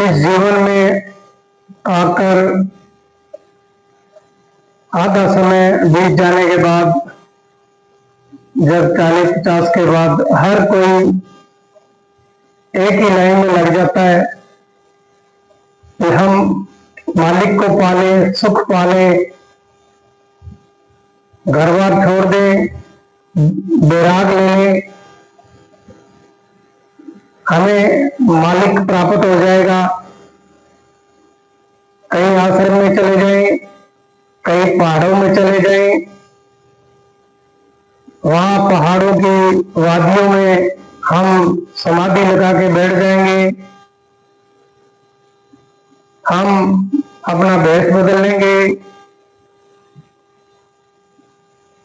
इस जीवन में आकर आधा समय बीत जाने के बाद, जब 40-50 के बाद हर कोई एक ही लाइन में लग जाता है कि हम मालिक को पाले, सुख पाले, घर बार छोड़ दें, बैराग ले लें, हमें मालिक प्राप्त हो जाएगा। कहीं आश्रम में चले जाएं, कहीं पहाड़ों में चले जाएं, वहां पहाड़ों की वादियों में हम समाधि लगा के बैठ जाएंगे, हम अपना भेष बदल लेंगे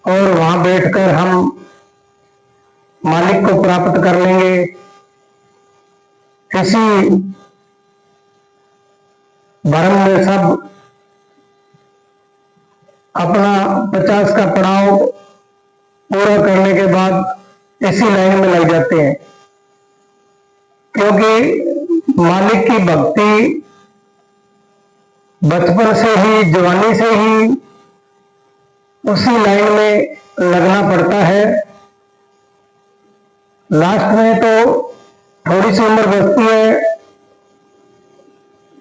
और वहां बैठकर हम मालिक को प्राप्त कर लेंगे। इसी भ्रम में सब अपना 50 का पड़ाव पूरा करने के बाद इसी लाइन में लग जाते हैं, क्योंकि मालिक की भक्ति बचपन से ही, जवानी से ही उसी लाइन में लगना पड़ता है। लास्ट में तो थोड़ी सी उम्र बचती है,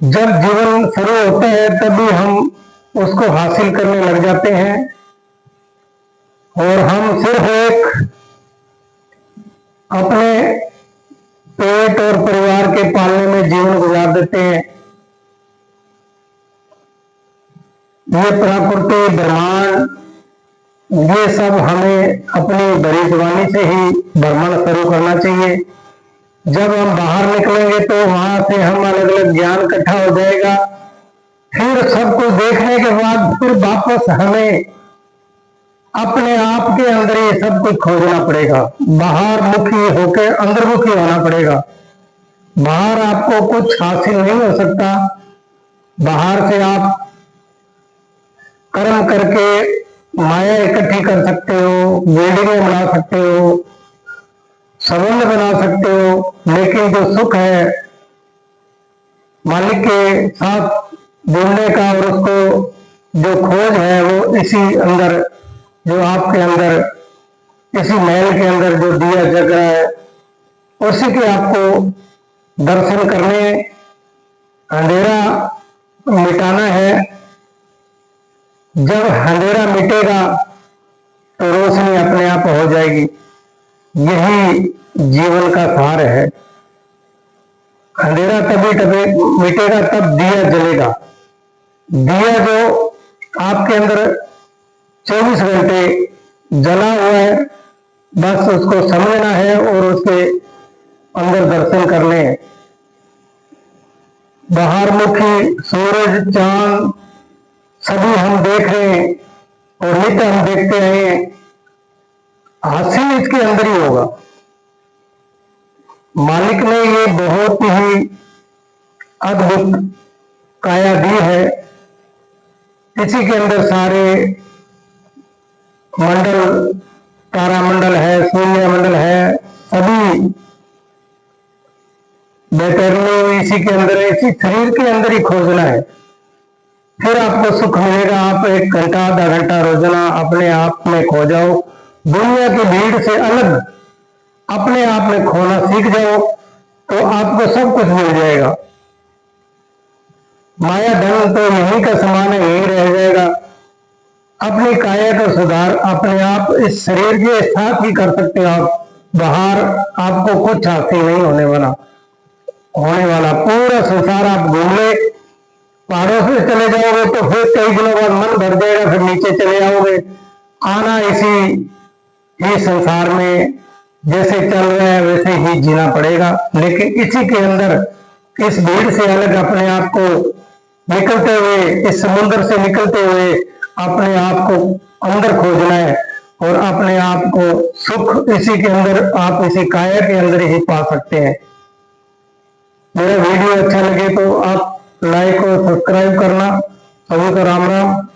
जब जीवन शुरू होता है तभी हम उसको हासिल करने लग जाते हैं और हम सिर्फ एक अपने पेट और परिवार के पालने में जीवन गुजार देते हैं। ये प्रकृति, ब्रह्मांड, ये सब हमें अपनी बड़ी जवानी से ही भ्रमण शुरू करना चाहिए। जब हम बाहर निकलेंगे तो वहां से हम अलग अलग ज्ञान इकट्ठा हो जाएगा। फिर सब कुछ देखने के बाद फिर वापस हमें अपने आप के अंदर ही सब कुछ खोजना पड़ेगा। बाहर मुखी होकर अंदरमुखी होना पड़ेगा। बाहर आपको कुछ हासिल नहीं हो सकता। बाहर से आप कर्म करके माया इकट्ठी कर सकते हो, बिल्डिंगें बना सकते हो, संबंध बना सकते हो, लेकिन जो सुख है मालिक के साथ जुड़ने का और उसको जो खोज है वो इसी अंदर, जो आपके अंदर इसी महल के अंदर जो दिया जग रहा है उसी के आपको दर्शन करने, अंधेरा मिटाना है। जब अंधेरा मिटेगा तो रोशनी अपने आप हो जाएगी। यही जीवन का सार है। अंधेरा तभी मिटेगा तब दिया जलेगा। दिया जो आपके अंदर 24 घंटे जला हुआ है, बस उसको समझना है और उसके अंदर दर्शन करने हैं। बाहर मुखी सूरज, चांद सभी हम देख रहे हैं और नित्य हम देखते हैं, हासिल इसके अंदर ही होगा। मालिक ने ये बहुत ही अद्भुत काया दी है। इसी के अंदर सारे मंडल, तारामंडल है, सूर्य मंडल है, सभी बैटरनी इसी के अंदर है। इसी शरीर के अंदर ही खोजना है, फिर आपको सुख मिलेगा। आप 1 घंटा, आधा घंटा रोजाना अपने आप में खो जाओ, दुनिया की भीड़ से अलग अपने आप में खोना सीख जाओ तो आपको सब कुछ मिल जाएगा। माया धन तो यहीं का समान है, यहीं रह जाएगा। अपनी काया का सुधार अपने आप इस शरीर के साथ ही कर सकते हो आप। बाहर आपको कुछ हासिल नहीं होने वाला। पूरा संसार आप घूम ले, पहाड़ों से चले जाओगे तो फिर कई दिनों बाद मन भर जाएगा, फिर नीचे चले जाओगे। आना इसी ही संसार में जैसे चल रहा है वैसे ही जीना पड़ेगा, लेकिन इसी के अंदर इस भीड़ से अलग अपने आप को निकलते हुए, इस समुद्र से निकलते हुए अपने आप को अंदर खोजना है और अपने आप को सुख इसी के अंदर, आप इसी काया के अंदर ही पा सकते हैं। मेरा वीडियो अच्छा लगे तो आप लाइक और सब्सक्राइब करना। सभी को राम राम।